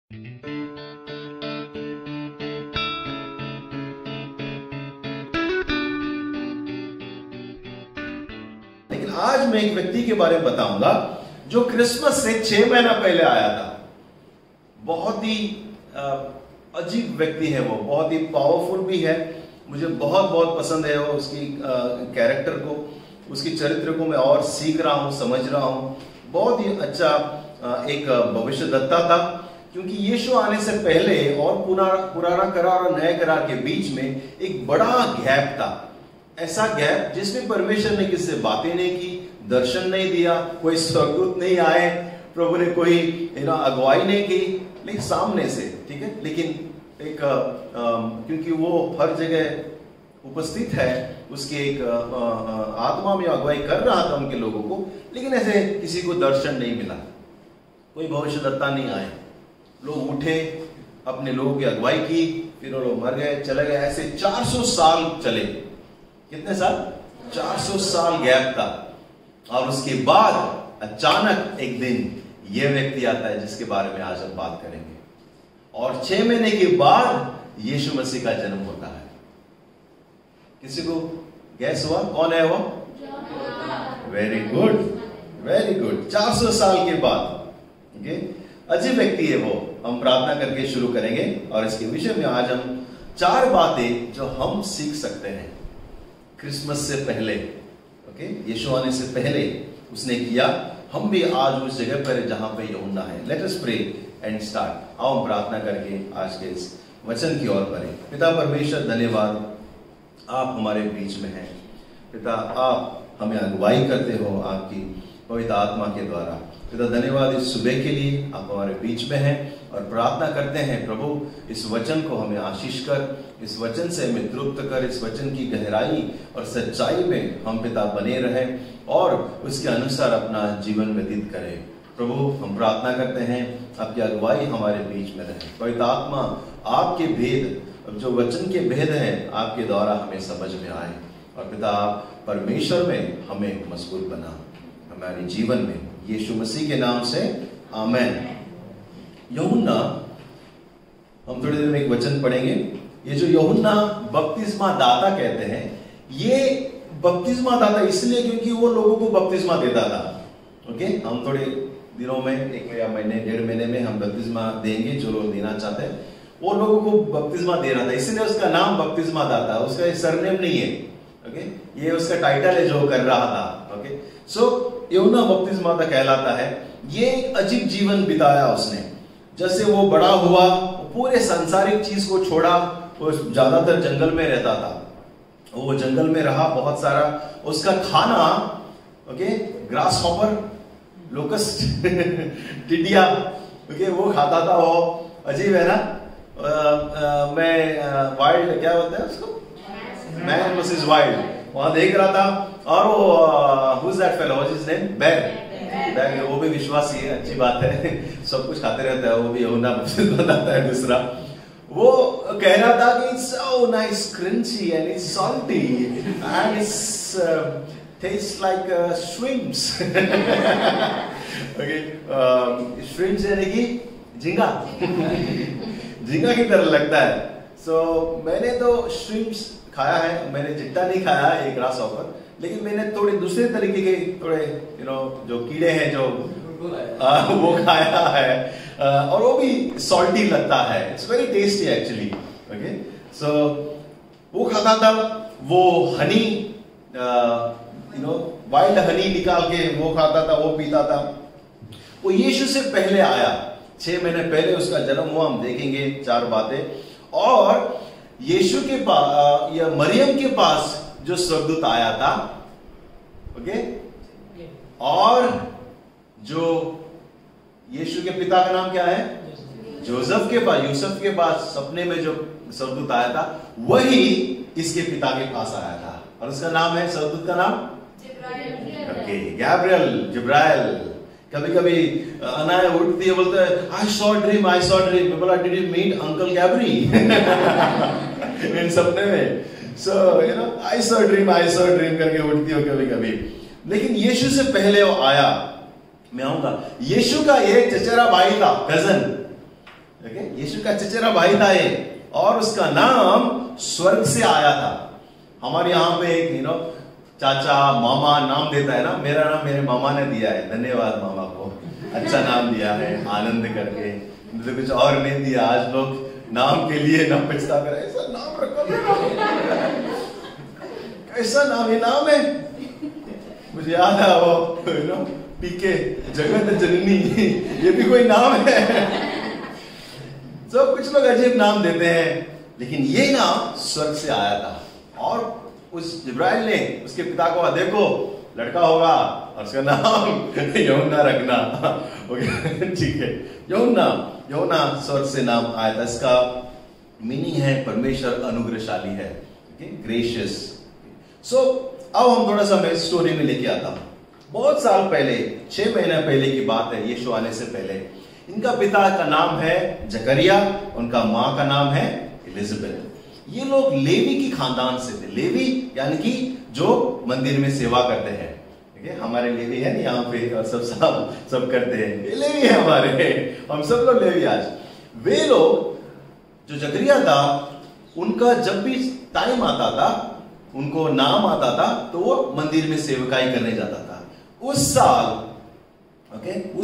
लेकिन आज मैं एक व्यक्ति के बारे में बताऊंगा जो क्रिसमस से 6 महीना पहले आया था। बहुत ही अजीब व्यक्ति है वो, बहुत ही पावरफुल भी है। मुझे बहुत बहुत पसंद है वो, उसकी कैरेक्टर को, उसकी चरित्र को मैं और सीख रहा हूँ, समझ रहा हूँ। बहुत ही अच्छा एक भविष्यद्वक्ता था, क्योंकि यीशु आने से पहले और पुराना करार और नए करार के बीच में एक बड़ा गैप था। ऐसा गैप जिसमें परमेश्वर ने किससे बातें नहीं की, दर्शन नहीं दिया, कोई स्वर्गदूत नहीं आए, प्रभु ने कोई अगुवाई नहीं की, लेकिन सामने से, ठीक है। लेकिन एक क्योंकि वो हर जगह उपस्थित है, उसके एक आत्मा में अगुवाई कर रहा था उनके लोगों को, लेकिन ऐसे किसी को दर्शन नहीं मिला, कोई भविष्यद्वक्ता नहीं आए। लोग उठे, अपने लोगों की अगुवाई की, फिर वो लोग मर गए, चले गए। ऐसे 400 साल चले। कितने साल? 400 साल गैप था। और उसके बाद अचानक एक दिन यह व्यक्ति आता है जिसके बारे में आज हम बात करेंगे। और 6 महीने के बाद यीशु मसीह का जन्म होता है। किसी को गैस हुआ कौन है वो? Very good, very good. 400 साल के बाद। अजीब व्यक्ति है वो। हम प्रार्थना करके शुरू करेंगे और इसके विषय में आज हम 4 बातें जो हम सीख सकते हैं क्रिसमस से पहले। यीशु आने से पहले उसने किया, हम भी आज उस जगह पर जहां पे यूहन्ना है। Let us pray and start. आओ हम प्रार्थना करके आज के इस वचन की ओर बढ़ें। पिता परमेश्वर, धन्यवाद आप हमारे बीच में हैं। पिता आप हमें अगुवाई करते हो आपकी पवित्र आत्मा के द्वारा। पिता धन्यवाद इस सुबह के लिए, आप हमारे बीच में हैं और प्रार्थना करते हैं प्रभु इस वचन को हमें आशीष कर, इस वचन से हमें तृप्त कर, इस वचन की गहराई और सच्चाई में हम पिता बने रहें और उसके अनुसार अपना जीवन व्यतीत करें। प्रभु हम प्रार्थना करते हैं आपकी अगुवाई हमारे बीच में रहे। पवित्र आत्मा आपके भेद, जो वचन के भेद हैं, आपके द्वारा हमें समझ में आए और पिता परमेश्वर में हमें मजबूत बना हमारे जीवन में, यीशु मसीह के नाम से आमेन। यूहन्ना, हम थोड़ी देर में एक वचन पढ़ेंगे। ये जो यूहन्ना बपतिस्मा दाता कहते हैं, ये बपतिस्मा दाता इसलिए क्योंकि वो लोगों को बपतिस्मा देता था। हम थोड़े दिनों में, 1 या महीने 1.5 महीने में हम बपतिस्मा देंगे। जो लोग देना चाहते हैं वो लोगों को बपतिस्मा दे रहा था, इसलिए उसका नाम बपतिस्मा दाता। उसका सरनेम नहीं है, ये उसका टाइटल है जो कर रहा था। सो यूहन्ना बपतिस्मा दाता कहलाता है। ये एक अजीब जीवन बिताया उसने। जैसे वो बड़ा हुआ, पूरे सांसारिक चीज को छोड़ा, वो ज्यादातर जंगल में रहता था। वो जंगल में रहा बहुत सारा। उसका खाना ग्रास हॉपर, लोकस्ट, टिड्डिया, वो खाता था वो। अजीब है ना। मैं वाइल्ड क्या बोलते हैं उसको, मैन वर्सेस वाइल्ड, वहां देख रहा था। और वो who is that fellow, what is his name? Bag. वो भी विश्वासी है, अच्छी बात है, सब कुछ खाते रहता है। वो भी यूहन्ना बपतिस्मा दाता है दूसरा। वो कह रहा था कि it's so nice, crunchy and it's salty and it's taste like shrimps. Shrimps यानी कि झींगा, झींगा की तरह लगता है। सो मैंने तो श्रिम्प्स खाया है, मैंने चिट्टा नहीं खाया एक ग्रास हॉपर, लेकिन मैंने थोड़े दूसरे तरीके के थोड़े जो कीड़े हैं जो वो खाया है, और वो भी सॉल्टी लगता है। It's very tasty actually. So वो खाता था। वो हनी, वाइल्ड हनी निकाल के वो खाता था, वो पीता था। वो यीशु से पहले आया, 6 महीने पहले उसका जन्म हुआ। हम देखेंगे 4 बातें। और यीशु के पास या मरियम के पास जो स्वर्गदूत आया था, और जो यीशु के पिता का नाम क्या है? जोसेफ के पास, यूसुफ के पास सपने में जो स्वर्गदूत आया था, वही इसके पिता के पास आया था। और उसका नाम है, स्वर्गदूत का नाम गैब्रियल, जिब्राइल। कभी कभी अनाया उठती है, बोलते हैं I saw dream, I saw dream. People are, did you meet uncle Gabri? इन सपने में। सो आई सॉ ड्रीम करके उठती हो कभी कभी। लेकिन यीशु से पहले वो आया। मैं आऊंगा। यीशु का एक चचेरा भाई था, कजन, ओके, यीशु का चचेरा भाई था ये, और उसका नाम स्वर्ग से आया था। हमारे यहाँ पे एक चाचा मामा नाम देता है ना, मेरा नाम मेरे मामा ने दिया है, धन्यवाद मामा को, अच्छा नाम दिया है आनंद करके, तो कुछ और नहीं दिया। आज लोग नाम के लिए ना पछता कर, ऐसा नाम रखो, कैसा नाम, ये नाम है। मुझे याद है वो पीके जगत जननी, ये भी कोई नाम है। तो कुछ लोग अजीब नाम देते हैं, लेकिन ये नाम स्वर्ग से आया था। और उस जिब्राइल ने उसके पिता को, देखो लड़का होगा और उसका नाम यूहन्ना रखना। ओके, ठीक है, यूहन्ना स्वर्ग से नाम आया था। इसका मीनिंग है परमेश्वर अनुग्रहशाली है, ग्रेशियस। सो अब हम थोड़ा सा मैं स्टोरी में लेके आता हूं। बहुत साल पहले, 6 महीने पहले की बात है, यीशु आने से पहले। इनका पिता का नाम है जकरिया, उनका माँ का नाम है एलिजाबेथ। ये लोग लेवी की खानदान से थे। लेवी यानी कि जो मंदिर में सेवा करते हैं। ठीक है, हमारे लेवी है ना यहाँ पे, और सब करते हैं, ये लेवी है हमारे, हम सब लोग लेवी। आज वे लोग, जो जकरिया था, उनका जब भी टाइम आता था, उनको नाम आता था, तो वो मंदिर में सेवकाई करने जाता था। उस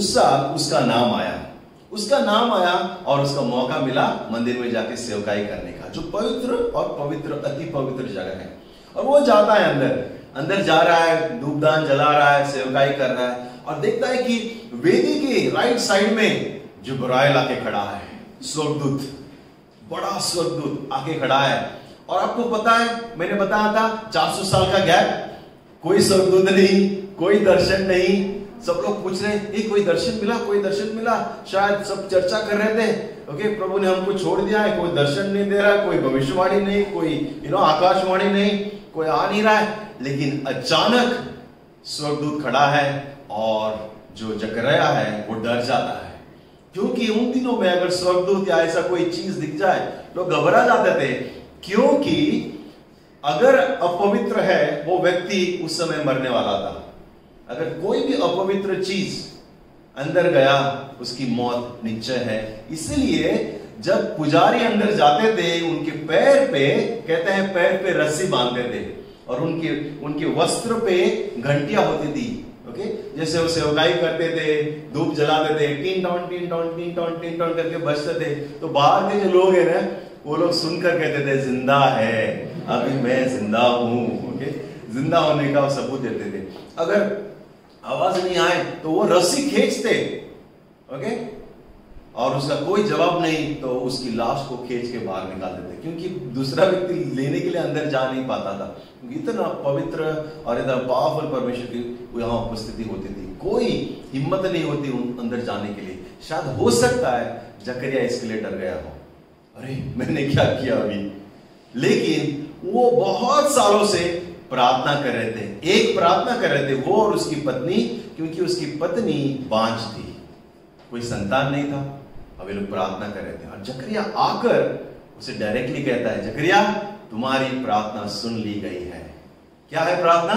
साल उसका नाम आया और उसका मौका मिला मंदिर में जाके सेवकाई करने का, जो पवित्र और पवित्र, अति पवित्र जगह है। और वो जाता है अंदर जा रहा है, धूपदान जला रहा है, सेवकाई कर रहा है, और देखता है कि वेदी के राइट साइड में जिब्राइल आके खड़ा है, स्वर्गदूत, बड़ा स्वर्गदूत आके खड़ा है। और आपको पता है, मैंने बताया था 400 साल का गैप, कोई स्वर्गदूत नहीं, कोई दर्शन नहीं। सब लोग पूछ रहे हैं, कोई दर्शन मिला, शायद सब चर्चा कर रहे थे। ओके, प्रभु ने हमको छोड़ दिया है, कोई दर्शन नहीं दे रहा है, कोई भविष्यवाणी नहीं, कोई आकाशवाणी नहीं, कोई आ नहीं रहा है। लेकिन अचानक स्वर्गदूत खड़ा है, और जो जकरिया है वो डर जाता है, क्योंकि उन दिनों में अगर स्वर्गदूत या ऐसा कोई चीज दिख जाए, लोग घबरा जाते थे, क्योंकि अगर अपवित्र है वो व्यक्ति उस समय मरने वाला था। अगर कोई भी अपवित्र चीज अंदर गया, उसकी मौत निश्चय है। इसलिए जब पुजारी अंदर जाते थे, उनके पैर पे, कहते हैं पैर पे रस्सी बांधते थे, और उनके वस्त्र पे घंटियां होती थी। ओके, जैसे वो सेवकाई करते थे, धूप जलाते थे, टीन टॉन करके बजते थे, तो बाहर के जो लोग है ना, वो लोग सुनकर कहते थे, जिंदा है, अभी मैं जिंदा हूं। ओके, जिंदा होने का सबूत देते थे। अगर आवाज नहीं आए तो वो रस्सी खींचते, ओके, और उसका कोई जवाब नहीं तो उसकी लाश को खींच के बाहर निकाल देते, क्योंकि दूसरा व्यक्ति लेने के लिए अंदर जा नहीं पाता था, क्योंकि इतना पवित्र और इतना पावरफुल परमेश्वर की यहाँ उपस्थिति होती थी। कोई हिम्मत नहीं होती अंदर जाने के लिए। शायद हो सकता है जकरिया इसके लिए डर गया हो, अरे मैंने क्या किया अभी। लेकिन वो बहुत सालों से प्रार्थना कर रहे थे, एक प्रार्थना कर रहे थे, वो और उसकी पत्नी, क्योंकि उसकी पत्नी बांझ थी, कोई संतान नहीं था। अब ये लोग प्रार्थना कर रहे थे, और जकरिया आकर उसे डायरेक्टली कहता है, जकरिया तुम्हारी प्रार्थना सुन ली गई है। क्या है प्रार्थना?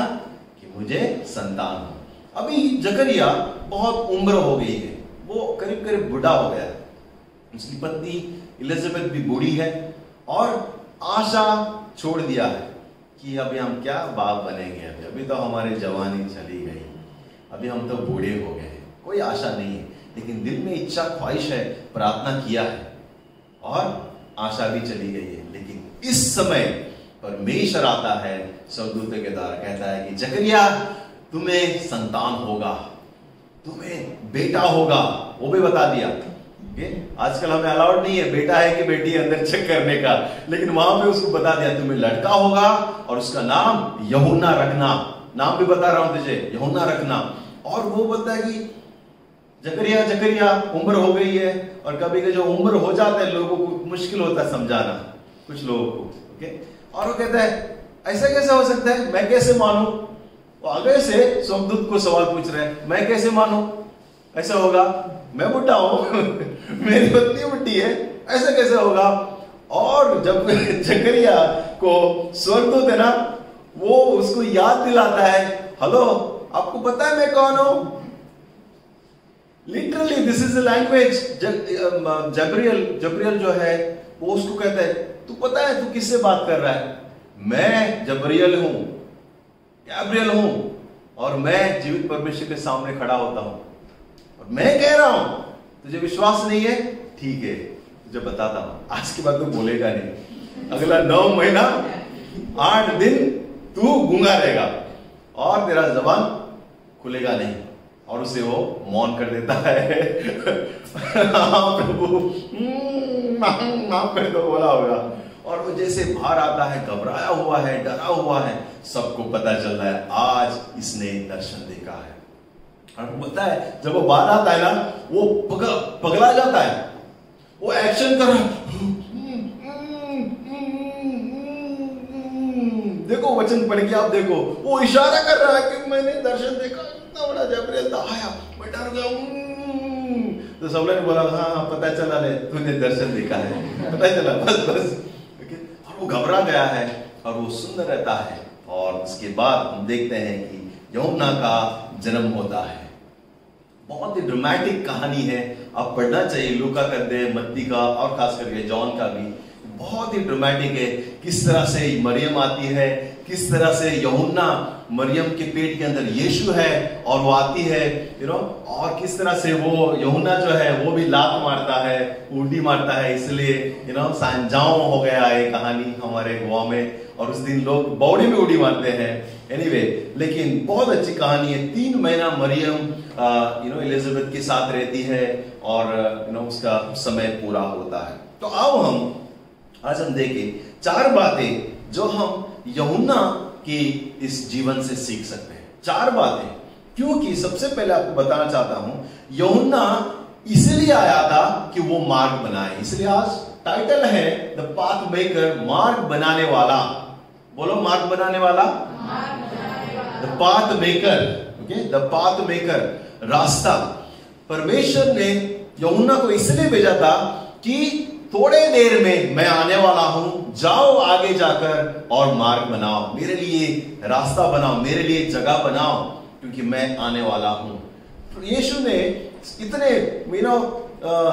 कि मुझे संतान हो। अभी जकरिया बहुत उम्र हो गई है, वो करीब करीब बूढ़ा हो गया। उसकी पत्नी एलिजाबेथ भी बूढ़ी है, और आशा छोड़ दिया है कि अभी हम क्या बाप बनेंगे, अभी तो हमारी जवानी चली गई, अभी हम तो बूढ़े हो गए, कोई आशा नहीं है। लेकिन दिल में इच्छा ख्वाहिश है, प्रार्थना किया है, और आशा भी चली गई है। लेकिन इस समय परमेश्वर आता है स्वर्गदूत के द्वारा, कहता है कि जकरिया तुम्हें संतान होगा, तुम्हें बेटा होगा। वो भी बता दिया। आजकल हमें अलाउड नहीं है बेटा है कि बेटी है अंदर चेक करने का, लेकिन वहां पे उसको बता दिया तुम्हें लड़का होगा, और उसका नाम यूहन्ना रखना। नाम भी बता रहा हूं तुझे, यूहन्ना रखना। और वो बोलता है कि जकरिया उम्र हो गई है, और कभी कभी जो उम्र हो जाता है लोगों को मुश्किल होता है समझाना, कुछ लोगों को। ओके, और वो कहता है ऐसा कैसे हो सकता है, मैं कैसे मानूं। वो आगे से स्वर्गदूत को सवाल पूछ रहे हैं, मैं कैसे मानूं, ऐसा होगा, मैं बुढ़ा हूं मेरी पत्नी बुढ़ी है, ऐसा कैसे होगा। और जब जकरिया को स्वर्गदूत है ना, वो उसको याद दिलाता है, हेलो आपको पता है मैं कौन हूं, literally this is the language. जबरियल जो है वो उसको कहता है, तू पता है तू किससे बात कर रहा है? मैं जबरियल हूं, गैब्रियल हूं, और मैं जीवित परमेश्वर के सामने खड़ा होता हूं और मैं कह रहा हूं। तुझे विश्वास नहीं है? ठीक है, तुझे बताता हूं। आज के बाद तू बोलेगा नहीं। अगला 9 महीना 8 दिन तू गूंगा रहेगा और तेरा जबान खुलेगा नहीं। और उसे वो मौन कर देता है। हाँ प्रभु, माफ कर दो बोला होगा। और वो जैसे बाहर आता है, घबराया हुआ है, डरा हुआ है, सबको पता चल रहा है आज इसने दर्शन देखा है। और पता है जब वो बाहर आता है ना, वो पगला जाता है, वो एक्शन कर रहा। देखो वचन पढ़ के आप देखो, वो इशारा कर रहा है कि मैंने दर्शन देखा, इतना बड़ा जबरीएल आया, मैं डर गया। तो सब ने बोला हाँ पता चला ले, तूने दर्शन देखा है, पता चला, बस। और वो घबरा गया है और वो सुंदर रहता है। और उसके बाद हम देखते हैं कि यूहन्ना का जन्म होता है। बहुत ही ड्रामेटिक कहानी है, आप पढ़ना चाहिए। लूका का अध्याय, मत्ती का और खास करके जॉन का भी बहुत ही ड्रामेटिक है। किस तरह से मरियम आती है, किस तरह से यूहन्ना, मरियम के पेट के अंदर यीशु है और वो आती है, और किस तरह से वो यूहन्ना जो है वो भी लात मारता है, उल्टी मारता है। इसलिए सांजाओ हो गया ये कहानी हमारे गोवा में, और उस दिन लोग बौड़ी में उड़ी मारते हैं। एनीवे, लेकिन बहुत अच्छी कहानी है। 3 महीना मरियम एलिजाबेथ के साथ रहती है और उसका समय पूरा होता है। तो आओ आज हम देखें 4 बातें जो हम यूहन्ना की इस जीवन से सीख सकते हैं। 4 बातें, क्योंकि सबसे पहले आपको बताना चाहता हूं, यूहन्ना इसलिए आया था कि वो मार्ग बनाए। इसलिए आज टाइटल है द पाथ मेकर, मार्ग बनाने वाला। बोलो मार्ग बनाने वाला, the path maker. Okay, the path maker, रास्ता। परमेश्वर ने यूहन्ना को इसलिए भेजा था कि थोड़े देर में मैं आने वाला हूं, जाओ आगे जाकर और मार्ग बनाओ, मेरे लिए रास्ता बनाओ, मेरे लिए जगह बनाओ, क्योंकि मैं आने वाला हूं। तो यीशु ने इतने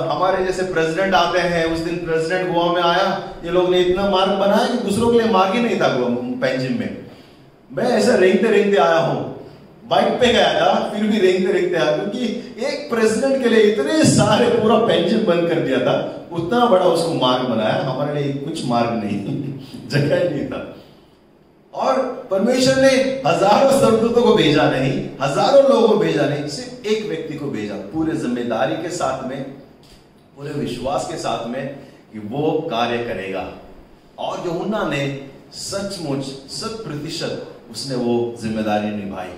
हमारे जैसे प्रेसिडेंट आते हैं, उस दिन प्रेसिडेंट गोवा में आया, ये लोग ने इतना मार्ग बनाया कि दूसरों के लिए मार्ग ही नहीं था पेंजिम में। मैं ऐसे रेंगते रेंगते आया हूं, बाइक पे गया था, फिर भी रेंगते आया, क्योंकि एक प्रेसिडेंट के लिए इतने सारे पूरा पेंजिम बंद कर दिया था, उतना बड़ा उसको मार्ग बनाया। हमारे लिए कुछ मार्ग नहीं, जगह ही नहीं था। और परमेश्वर ने हजारों स्वर्गदूतों को भेजा नहीं, हजारों लोगों को भेजा नहीं, सिर्फ एक व्यक्ति को भेजा, पूरे जिम्मेदारी के साथ में, पूरे विश्वास के साथ में कि वो कार्य करेगा। और यूहन्ना ने सचमुच 100% उसने वो जिम्मेदारी निभाई।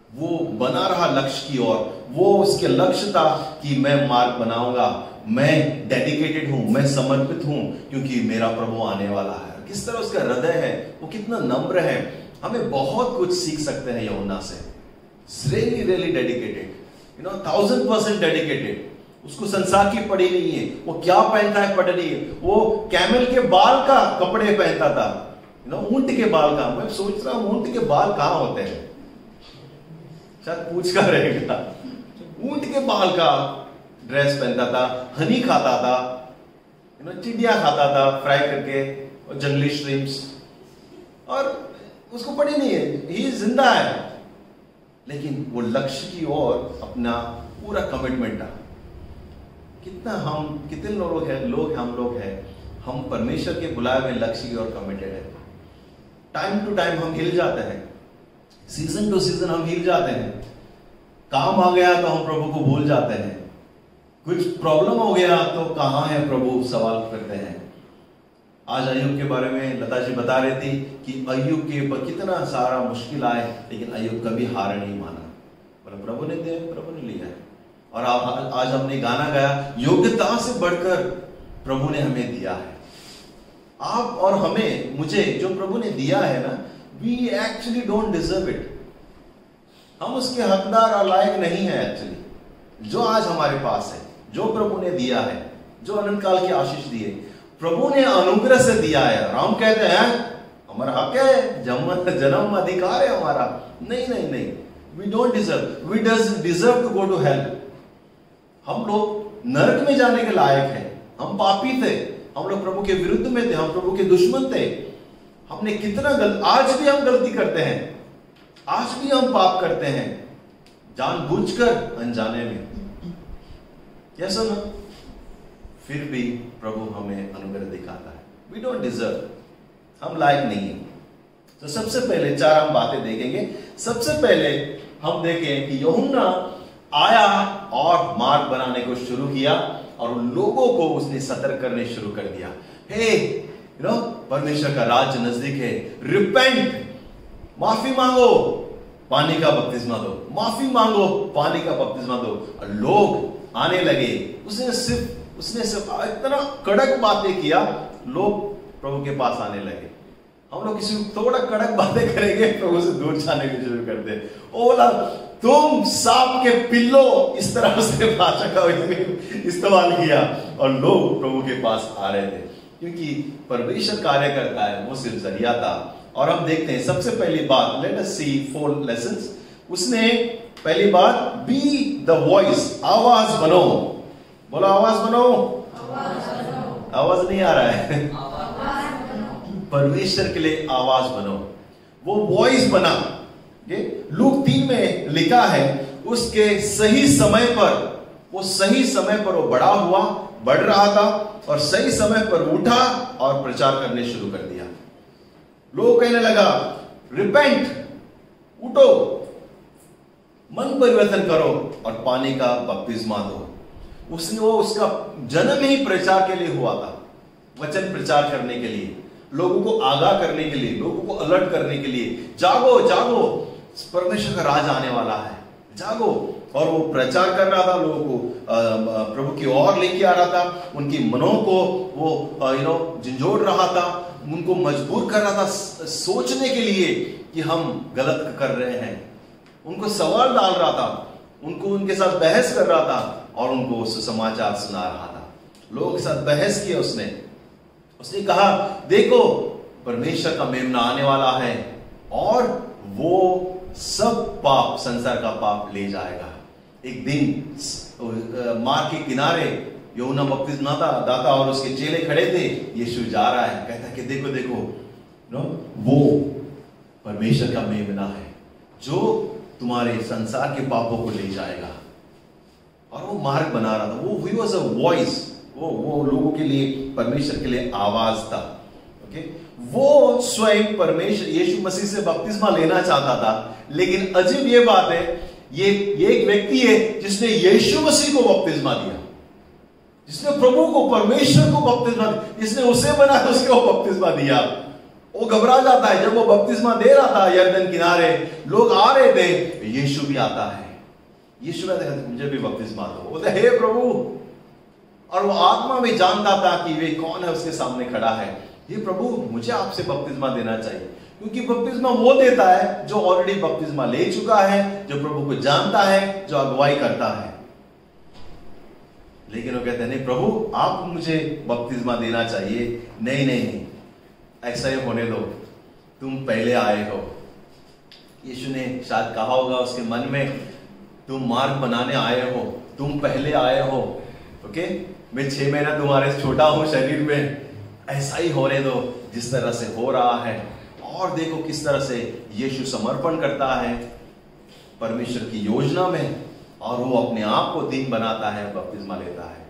वो बना रहा लक्ष्य की ओर। वो उसके लक्ष्य था कि मैं मार्ग बनाऊंगा, मैं डेडिकेटेड हूं, मैं समर्पित हूं, क्योंकि मेरा प्रभु आने वाला है। किस तरह उसका हृदय है, वो कितना नम्र है। हमें बहुत कुछ सीख सकते हैं यूहन्ना से। Really dedicated, 1000% dedicated. उसको संसार की पड़ी नहीं है, वो क्या पहनता है पड़ी नहीं है। वो कैमल के बाल का कपड़े पहनता था, ऊंट के बाल का। मैं सोच रहा हूं ऊंट के बाल कहां होते हैं, शायद पूछ का रहेगा। ऊंट के बाल का ड्रेस पहनता था, हनी खाता था, चिड़िया खाता था फ्राई करके, और जंगली श्रिम्प्स। और उसको पड़ी नहीं है, ही जिंदा है, लेकिन वो लक्ष्य की ओर अपना पूरा कमिटमेंट था। कितने लोग हैं, हम परमेश्वर के बुलाए हुए लक्ष्य की ओर कमिटेड है। टाइम टू टाइम हम हिल जाते हैं, सीजन टू सीजन हम हिल जाते हैं। काम आ गया तो हम प्रभु को भूल जाते हैं, कुछ प्रॉब्लम हो गया तो कहां है प्रभु, सवाल करते हैं। आज अय्यूब के बारे में लता जी बता रही थी कि अय्यूब के ऊपर कितना सारा मुश्किल आए, लेकिन अय्यूब कभी हार नहीं माना। मतलब प्रभु ने दिया, प्रभु ने लिया है। और आज हमने गाना गाया, योग्यता से बढ़कर प्रभु ने हमें दिया है। आप और हमें, मुझे जो प्रभु ने दिया है ना, we actually don't deserve it। हम उसके हकदार और लायक नहीं है एक्चुअली। जो आज हमारे पास है, जो प्रभु ने दिया है, जो अनंत काल की आशीष दी है, प्रभु ने अनुग्रह से दिया है। राम कहते हैं हमारा हक है, जन्म अधिकार है हमारा। नहीं, we don't deserve, we doesn't deserve to go to hell। हम लोग नरक में जाने के लायक हैं, हम पापी थे, हम लोग प्रभु के विरुद्ध में थे, हम प्रभु के दुश्मन थे। हमने कितना आज भी हम गलती करते हैं, आज भी हम पाप करते हैं, जानबूझकर, अनजाने में, कैसा ना। फिर भी प्रभु हमें अनुग्रह दिखाता है। वी डोंट डिजर्व, हम लायक नहीं है। तो सबसे पहले 4 हम बातें देखेंगे। सबसे पहले हम देखें कि यूहन्ना आया और मार्ग बनाने को शुरू किया और लोगों को उसने सतर्क करने शुरू कर दिया। हे परमेश्वर का राज्य नजदीक है, रिपेंट, माफी मांगो, पानी का बपतिस्मा दो, माफी मांगो, पानी का बपतिस्मा दो। और लोग आने लगे। उसने सिर्फ इतना कड़क बातें किया, लोग प्रभु के पास आने लगे। हम लोग किसी थोड़ा कड़क बातें करेंगे, प्रभु से दूर जाने की शुरू कर दे। ओ बोला, तुम सांप के पिल्लो, इस तरह से भाषा का इस्तेमाल किया और लोग प्रभु के पास आ रहे थे, क्योंकि परमेश्वर कार्य करता है, वो सिर्फ जरिया था। और हम देखते हैं सबसे पहली बात, लेट अस सी 4 लेसन्स। उसने पहली बात, बी द वॉइस, आवाज बनो। बोलो आवाज बनो। आवाज नहीं आ रहा है। परमेश्वर के लिए आवाज बनो। वो वॉइस बना। लूक 3 में लिखा है, उसके सही समय पर, वो सही समय पर वो बड़ा हुआ, बढ़ रहा था और सही समय पर उठा और प्रचार करने शुरू कर दिया। लोग कहने लगा, रिपेंट, उठो, मन परिवर्तन करो और पानी का बपतिस्मा दो। उसका जन्म ही प्रचार के लिए हुआ था, वचन प्रचार करने के लिए, लोगों को आगाह करने के लिए, लोगों को अलर्ट करने के लिए। जागो जागो, परमेश्वर का राज आने वाला है, जागो। और वो प्रचार कर रहा था, लोगों को प्रभु की ओर लेके आ रहा था, उनकी मनों को वो झंझोड़ रहा था, उनको मजबूर कर रहा था सोचने के लिए कि हम गलत कर रहे हैं। उनको सवाल डाल रहा था, उनको उनके साथ बहस कर रहा था और उनको सुसमाचार सुना रहा था। लोगों के साथ बहस किया उसने कहा, देखो परमेश्वर का मेमना आने वाला है और वो सब पाप, संसार का पाप ले जाएगा। एक दिन मार्ग के किनारे यूहन्ना बपतिस्मा दाता और उसके चेले खड़े थे। यीशु जा रहा है, कहता है कि देखो देखो वो परमेश्वर का मेमना है जो तुम्हारे संसार के पापों को ले जाएगा। और वो मार्ग बना रहा था, वो ही वाज अ वॉइस, वो लोगों के लिए, परमेश्वर के लिए आवाज था। ओके, वो स्वयं परमेश्वर यीशु मसीह से बपतिस्मा लेना चाहता था। लेकिन अजीब ये बात है, ये एक व्यक्ति है जिसने यीशु मसीह को बपतिस्मा दिया, जिसने प्रभु को, परमेश्वर को बपतिस्मा दिया, जिसने उसे बना उसको बपतिस्मा दिया। वो घबरा जाता है जब वो बपतिस्मा दे रहा था यरदन किनारे, लोग आ रहे थे, यीशु भी आता है। यीशु कहता है मुझे भी बपतिस्मा दो। बोलते हे प्रभु। और वो आत्मा में जानता था कि वे कौन है उसके सामने खड़ा है। हे प्रभु, मुझे आपसे बपतिस्मा देना चाहिए, क्योंकि बपतिस्मा वो देता है जो ऑलरेडी बपतिस्मा ले चुका है, जो प्रभु को जानता है, जो अगुवाई करता है। लेकिन वो कहते हैं नहीं प्रभु, आप मुझे बपतिस्मा देना चाहिए। नहीं नहीं नहीं, ऐसा ही होने दो, तुम पहले आए हो। यीशु ने शायद कहा होगा उसके मन में, तुम मार्ग बनाने आए हो, तुम पहले आए हो। ओके, मैं 6 महीना तुम्हारे छोटा हूं शरीर में, ऐसा ही होने दो जिस तरह से हो रहा है। और देखो किस तरह से यीशु समर्पण करता है परमेश्वर की योजना में, और वो अपने आप को दीन बनाता है, बपतिस्मा लेता है,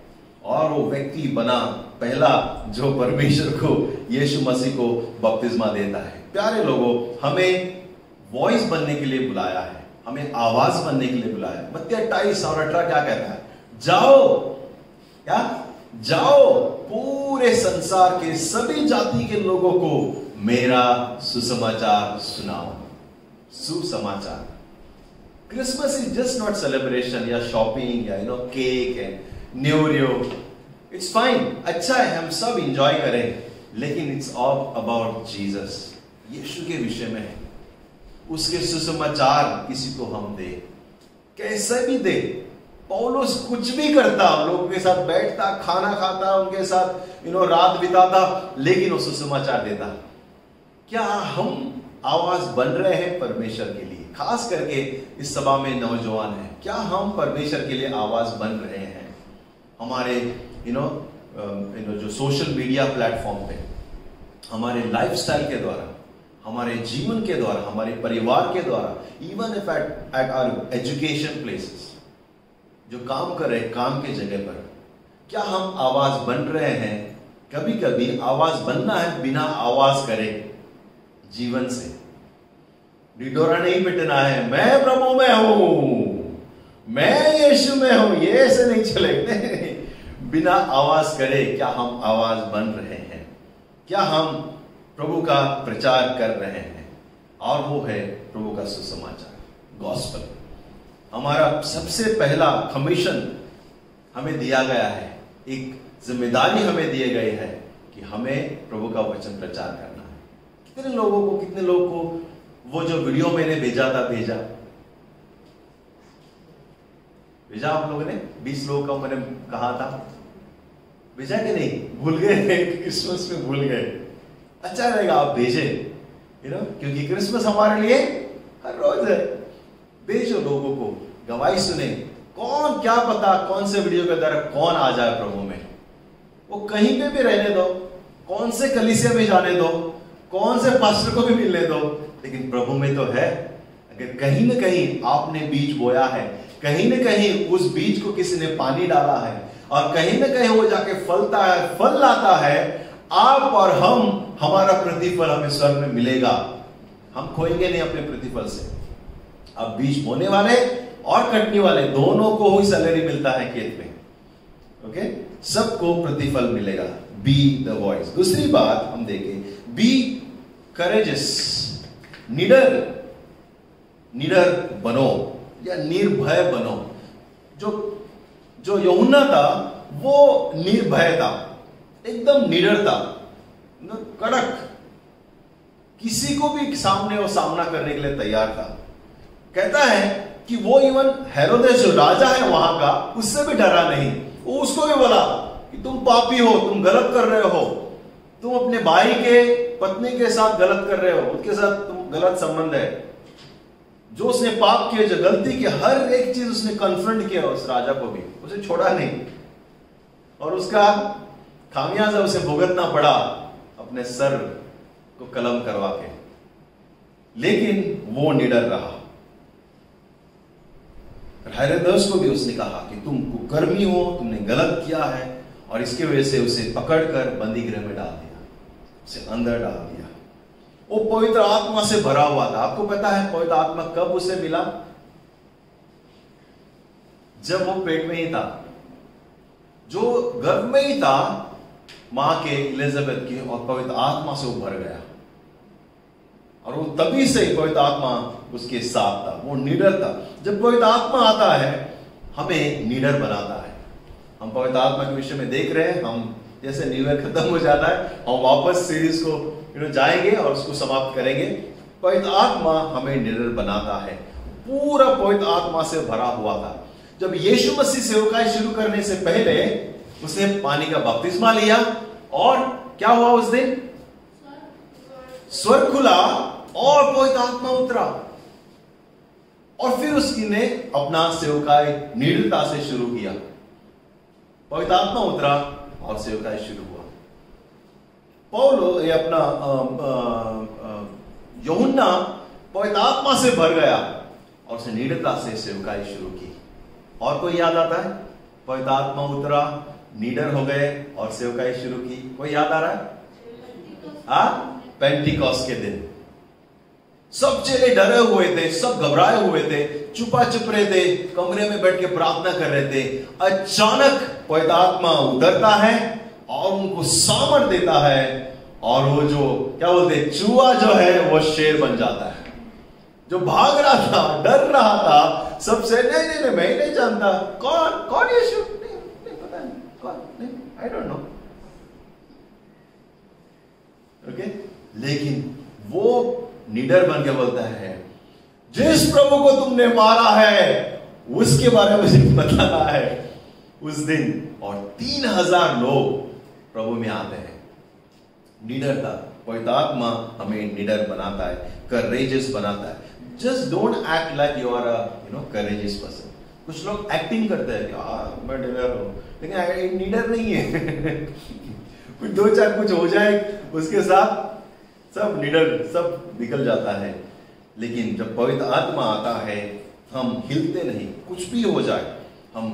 और वो व्यक्ति बना पहला जो परमेश्वर को, यीशु मसीह को बपतिस्मा देता है। प्यारे लोगों, हमें वॉइस बनने के लिए बुलाया है, हमें आवाज बनने के लिए बुलाया है। मत्ती 28:18 क्या कहता है? जाओ, क्या जाओ, पूरे संसार के सभी जाति के लोगों को मेरा सुसमाचार सुनाओ। सुसमाचार। Christmas is just not celebration या शॉपिंग या cake and new year. It's fine, अच्छा है, हम सब इंजॉय करें, लेकिन इट्स ऑल अबाउट जीसस। यीशु के विषय में है, उसके सुसमाचार किसी को हम दे, कैसे भी दे। पौलुस कुछ भी करता, लोगों के साथ बैठता, खाना खाता, उनके साथ रात बिताता, लेकिन वो सुसमाचार देता। क्या हम आवाज बन रहे हैं परमेश्वर के लिए? खास करके इस सभा में नौजवान हैं, क्या हम परमेश्वर के लिए आवाज बन रहे हैं? हमारे जो सोशल मीडिया प्लेटफॉर्म पे, हमारे लाइफस्टाइल के द्वारा, हमारे जीवन के द्वारा, हमारे परिवार के द्वारा, even if at our education places, जो काम कर रहे हैं काम के जगह पर, क्या हम आवाज बन रहे हैं? कभी कभी आवाज बनना है बिना आवाज करे जीवन से। ढिढोरा नहीं पिटना है, मैं प्रभु में हूं, मैं यीशु में हूं, ये ऐसे नहीं चलेगा। बिना आवाज करे क्या हम आवाज बन रहे हैं? क्या हम प्रभु का प्रचार कर रहे हैं? और वो है प्रभु का सुसमाचार, गॉस्पेल। हमारा सबसे पहला कमीशन हमें दिया गया है, एक जिम्मेदारी हमें दिए गई है कि हमें प्रभु का वचन प्रचार करना है। कितने लोगों को वो जो वीडियो मैंने भेजा आप लोगों ने, 20 लोगों का मैंने कहा था, भेजा कि नहीं? भूल गए, क्रिसमस में भूल गए। अच्छा रहेगा आप भेजें, क्योंकि क्रिसमस हमारे लिए हर रोज है। भेजो लोगों को, गवाही सुने। कौन, क्या पता कौन से वीडियो के द्वारा कौन आ जाए प्रभु में। वो कहीं पे भी रहने दो, कौन से कलीसिया में जाने दो, कौन से पास्टर को भी मिलने दो, लेकिन प्रभु में तो है। अगर कहीं ना कहीं आपने बीज बोया है, कहीं ना कहीं उस बीज को किसी ने पानी डाला है, और कहीं ना कहीं वो जाके फलता है, फल लाता है, आप और हमारा प्रतिफल हमें स्वर्ग में मिलेगा। हम खोएंगे नहीं अपने प्रतिफल से। अब बीज बोने वाले और कटने वाले दोनों को ही सैलरी मिलता है खेत में। ओके, सबको प्रतिफल मिलेगा। Be the voice. दूसरी बात हम देखें, बी करेजियस, निडर बनो या निर्भय बनो। जो यूहन्ना था वो निर्भय था, एकदम निडर था, कड़क, किसी को भी सामने वो सामना करने के लिए तैयार था। कहता है कि वो इवन हेरोदेस जो राजा है वहां का, उससे भी डरा नहीं। वो उसको भी बोला कि तुम पापी हो, तुम गलत कर रहे हो, तुम अपने भाई के पत्नी के साथ गलत कर रहे हो, उसके साथ तुम गलत संबंध है। जो उसने पाप किया, जो गलती की, हर एक चीज उसने कन्फ्रंट किया उस राजा को भी, उसे छोड़ा नहीं, और उसका खामियाजा उसे भुगतना पड़ा अपने सर को कलम करवा के। लेकिन वो निडर रहा। हेरोदेस को भी उसने कहा कि तुम कुकर्मी हो, तुमने गलत किया है, और इसकी वजह से उसे पकड़कर बंदी गृह में डाल दिया, उसे अंदर डाल दिया। वो पवित्र आत्मा से भरा हुआ था। आपको पता है पवित्र आत्मा कब उसे मिला? जब वो पेट में ही था, जो गर्भ में ही था मां के एलिजाबेथ की, और पवित्र आत्मा से वो भर गया, और वो तभी से पवित्र आत्मा उसके साथ था। वो निडर था। जब पवित्र आत्मा आता है हमें निडर बनाता है। हम पवित्र आत्मा के विषय में देख रहे हैं। हम जैसे न्यू ईयर खत्म हो जाता है, हम वापस सीरीज को जाएंगे और उसको समाप्त करेंगे। पवित्र आत्मा हमें निडर बनाता है। पूरा पवित्र आत्मा से भरा हुआ था। जब यीशु मसीह सेवकाई शुरू करने से पहले उसने पानी का बपतिस्मा लिया, और क्या हुआ उस दिन? स्वर्ग खुला और पवित्र आत्मा उतरा, और फिर उसने अपना सेवकाई निडरता से शुरू किया। पवित्र आत्मा उतरा और सेवकाई शुरू हुआ। पौलो ये अपना यूहन्ना पवित्र आत्मा से भर गया और उसने निडरता से सेवकाई शुरू की। और कोई याद आता है? पवित्र आत्मा उतरा, निडर हो गए और सेवकाई शुरू की। कोई याद आ रहा है? पेंटिकॉस्ट के दिन सब चेले डरे हुए थे, सब घबराए हुए थे, चुपा चुप रहे थे, कमरे में बैठ के प्रार्थना कर रहे थे। अचानक पवित्र आत्मा उतरता है और उनको सामर्थ देता है, और वो जो क्या बोलते हैं, चूहा जो है वो शेर बन जाता है। जो भाग रहा था, डर रहा था सबसे, नहीं मैं नहीं जानता कौन यीशु, नहीं पता नहीं कौन, नहीं, आई डोंट नो। ओके, लेकिन वो निडर बन के बोलता है, जिस प्रभु को तुमने मारा है उसके बारे में मुझे बताना है उस दिन। और 3000 लोग प्रभु में आते हैं। निडरता, पवित्र आत्मा हमें निडर बनाता है, करेजियस बनाता है। Just don't act like you are a courageous person. कुछ लोग एक्टिंग करते हैं कि मैं लीडर हूं, लेकिन लीडर नहीं है। कुछ दो चार कुछ हो जाए उसके साथ सब लीडर सब निकल जाता है। लेकिन जब पवित्र आत्मा आता है हम हिलते नहीं, कुछ भी हो जाए हम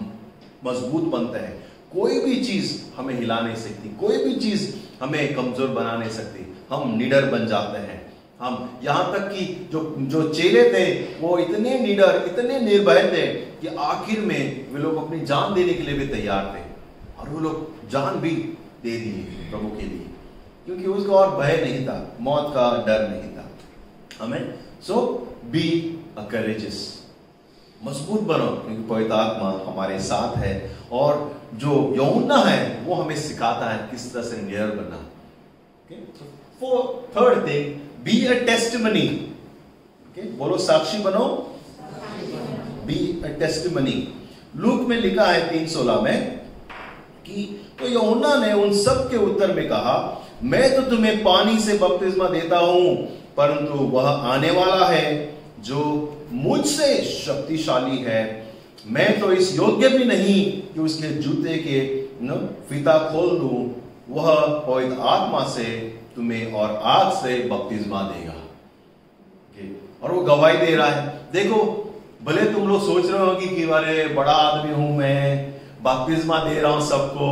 मजबूत बनते हैं। कोई भी चीज हमें हिला नहीं सकती, कोई भी चीज हमें कमजोर बना नहीं सकती। हम निडर बन जाते हैं। हम यहां तक कि जो चेले थे वो इतने निडर, इतने निर्भय थे कि आखिर में वे लोग अपनी जान देने के लिए भी तैयार थे, और वो लोग जान भी दे दी प्रभु के लिए, क्योंकि उसको और भय नहीं था, मौत का डर नहीं था। हमें सो बी करेजियस, मजबूत बनो, क्योंकि पवित्र आत्मा हमारे साथ है। और जो यूहन्ना है वो हमें सिखाता है किस तरह से निडर बनना। Third thing, B a testimony. बोलो साक्षी बनो, बी अ टेस्टिमनी। लूक में लिखा है 3:16 में कि तो यूहन्ना ने उन सब के उत्तर में कहा, मैं तो तुम्हें पानी से बपतिस्मा देता हूं, परंतु वह आने वाला है जो मुझसे शक्तिशाली है, मैं तो इस योग्य भी नहीं कि उसके जूते के फीता खोल दूं। वह पवित्र आत्मा से तुम्हें और आग से बपतिस्मा देगा। और वो गवाही दे रहा है। देखो, भले तुम लोग सोच रहे हो कि अरे बड़ा आदमी हूं मैं, बपतिस्मा दे रहा हूं सबको,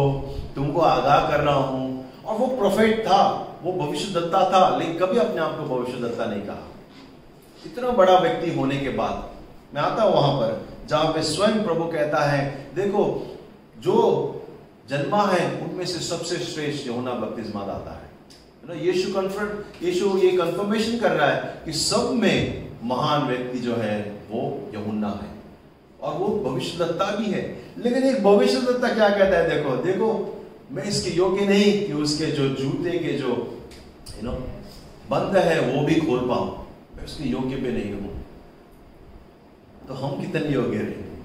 तुमको आगाह कर रहा हूं। और वो प्रोफेट था, वो भविष्यद्वक्ता था, लेकिन कभी अपने आप को भविष्यद्वक्ता नहीं कहा। इतना बड़ा व्यक्ति होने के बाद मैं आता हूं वहां पर जहां पे स्वयं प्रभु कहता है, देखो जो जन्मा है उनमें से सबसे श्रेष्ठ यूहन्ना बपतिस्मा दाता है। यीशु ये कंफर्मेशन कर रहा है कि सब में महान व्यक्ति जो है वो यूहन्ना है, और वो भविष्यद्वक्ता भी है। लेकिन एक भविष्यद्वक्ता क्या कहता है, देखो देखो मैं इसके योग्य नहीं कि उसके जो जूते के जो बंद है वो भी खोल पाऊं, मैं उसके योग्य पे नहीं हूं। तो हम कितने योग्य रहेंगे?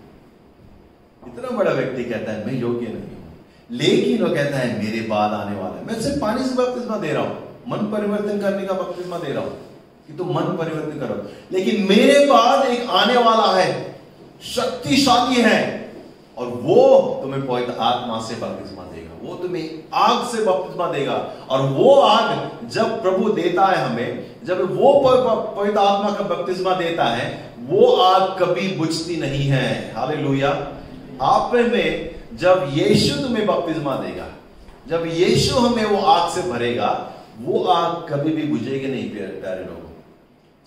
इतना बड़ा व्यक्ति कहता है मैं योग्य नहीं हूं, लेकिन वो कहता है मेरे बाद आने वाला है। मैं सिर्फ पानी से बपतिस्मा दे रहा हूं, मन परिवर्तन करने का बपतिस्मा दे रहा हूं कि तुम मन परिवर्तन करो, लेकिन मेरे बाद एक आने वाला है, शक्तिशाली है, और वो तुम्हें पवित्र आत्मा से बपतिस्मा देगा, वो तुम्हें आग से बपतिस्मा देगा। और वो आग जब प्रभु देता है हमें, जब वो पवित्र आत्मा का बपतिस्मा देता है, वो आग कभी बुझती नहीं है। हालेलुया। आप में जब यीशु तुम्हें बपतिस्मा देगा, जब यीशु हमें वो आग से भरेगा, वो आग कभी भी बुझेगी नहीं प्यारे लोगों।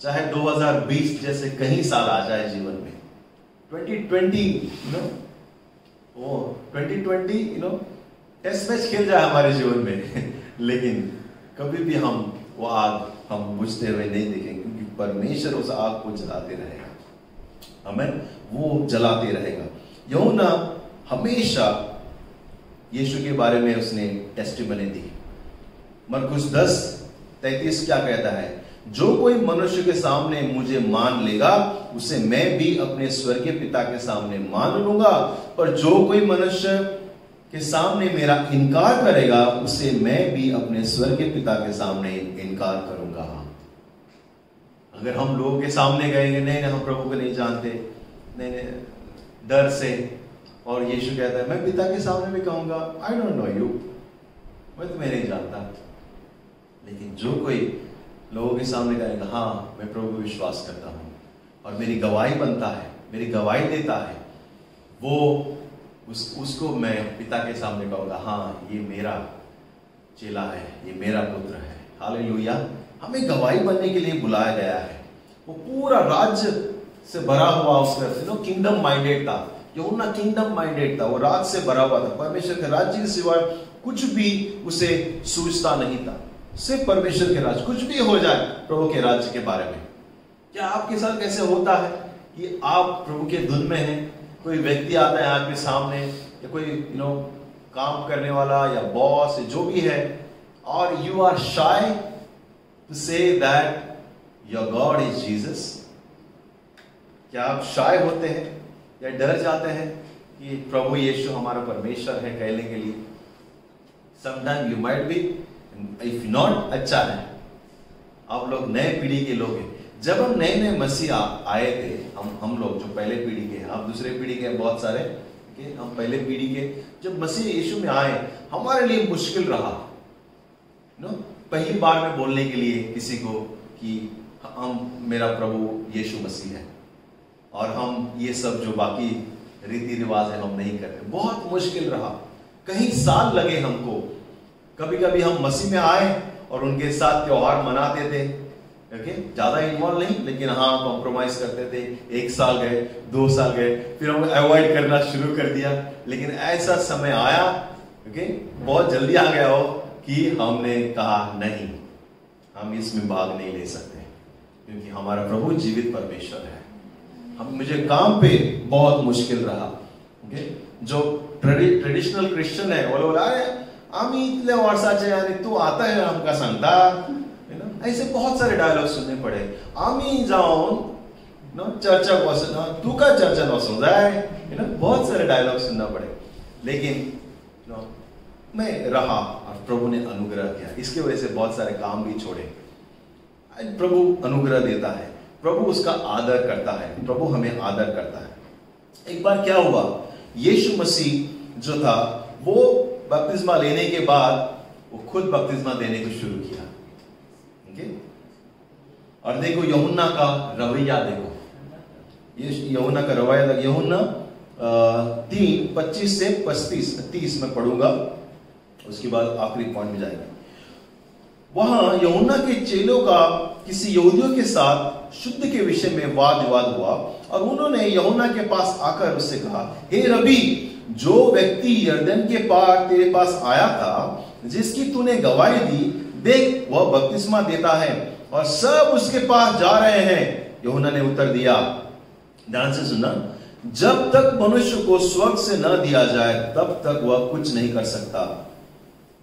चाहे 2020 जैसे कई साल आ जाए जीवन में, 2020 टेस्ट मैच खेल जाए हमारे जीवन में, लेकिन कभी भी हम वो आग हम बुझते हुए नहीं देखेंगे, क्योंकि परमेश्वर उस आग को जलाते रहेगा। आमीन, वो जलाते रहेगा। यूहन्ना हमेशा यीशु के बारे में उसने टेस्टिमनी दी। मरकुस 10:33 क्या कहता है, जो कोई मनुष्य के सामने मुझे मान लेगा उसे मैं भी अपने स्वर्गीय पिता के सामने मान लूंगा, पर जो कोई मनुष्य के सामने मेरा इनकार करेगा उसे मैं भी अपने स्वर्गीय पिता के सामने इनकार करूंगा। अगर हम लोगों के सामने कहेंगे नहीं हम प्रभु को नहीं जानते, नहीं डर से, और यीशु कहता है मैं पिता के सामने भी कहूंगा आई डोंट नो यू, मैं तुम्हें नहीं जानता। लेकिन जो कोई लोगों के सामने कहेगा हाँ मैं प्रभु को विश्वास करता हूं और मेरी गवाही बनता है, मेरी गवाही देता है, वो उसको मैं पिता के सामने कहूंगा हाँ ये मेरा चेला है, ये मेरा पुत्र है। हालेलुया। हमें गवाही बनने के लिए बुलाया गया है। वो पूरा राज्य से भरा हुआ उसका किंगडम माइंडेड था। यूहन्ना किंगडम माइंडेड था, वो राज्य से भरा हुआ था। परमेश्वर के राज्य के सिवाय कुछ भी उसे सूझता नहीं था, सिर्फ परमेश्वर के राज्य। कुछ भी हो जाए प्रभु के राज्य के बारे में। क्या आपके साथ कैसे होता है कि आप प्रभु के धुन में हैं, कोई व्यक्ति आता है आपके सामने, या कोई काम करने वाला या बॉस जो भी है, और you are shy to say that your God is Jesus. क्या आप शाय होते हैं या डर जाते हैं कि प्रभु यीशु हमारा परमेश्वर है कहने के लिए? Sometime you might be, if not, अच्छा है आप लोग नए पीढ़ी के लोग हैं। जब हम नए नए मसीहा आए थे, हम लोग जो पहले पीढ़ी के हैं, आप दूसरे पीढ़ी के बहुत सारे के, हम पहले पीढ़ी के जब मसीह यीशु में आए, हमारे लिए मुश्किल रहा पहली बार में बोलने के लिए किसी को कि मेरा प्रभु यीशु मसीह है और हम ये सब जो बाकी रीति रिवाज है हम नहीं करते। बहुत मुश्किल रहा, कई साल लगे हमको। कभी कभी हम मसीह में आए और उनके साथ त्योहार मनाते थे, ज्यादा इन्वॉल्व नहीं, लेकिन हाँ कॉम्प्रोमाइज करते थे। 1 साल गए, 2 साल गए, फिर हम अवॉइड करना शुरू कर दिया। लेकिन ऐसा समय आया, बहुत जल्दी आ गया हो कि हमने कहा नहीं, हम इसमें भाग नहीं ले सकते, क्योंकि हमारा प्रभु जीवित परमेश्वर है। मुझे काम पे बहुत मुश्किल रहा। जो ट्रेडिशनल क्रिश्चियन है वो लोग आम्ही इतल्या वर्षाचे आणि तू आता है हमका सांगता, ऐसे बहुत सारे डायलॉग सुनने पड़े। आम्ही जाऊन चर्चा बसना, तू का चर्चा बसू जाए, बहुत सारे डायलॉग सुनना पड़े। लेकिन मैं रहा और प्रभु ने अनुग्रह किया। इसके वजह से बहुत सारे काम भी छोड़े। प्रभु अनुग्रह देता है, प्रभु उसका आदर करता है, प्रभु हमें आदर करता है। एक बार क्या हुआ, यीशु मसीह जो था वो बपतिस्मा लेने के बाद वो खुद बपतिस्मा देने को शुरू किया। और देखो यूहन्ना का रवैया, देखो ये यूहन्ना का रवैया, यूहन्ना 3:25 से 30 में पढ़ूंगा, उसके बाद आखिरी पॉइंट में जाएगा। वहां यूहन्ना के चेलों का किसी यहूदियों के साथ शुद्ध के विषय में वाद विवाद हुआ और उन्होंने यूहन्ना के पास आकर उससे कहा, हे रबी, जो व्यक्ति यरदन के पार तेरे पास आया था, जिसकी तूने गवाही दी, देख वह बपतिस्मा देता है और सब उसके पास जा रहे हैं। यूहन्ना ने उत्तर दिया, ध्यान से सुनना, जब तक मनुष्य को स्वर्ग से न दिया जाए तब तक वह कुछ नहीं कर सकता।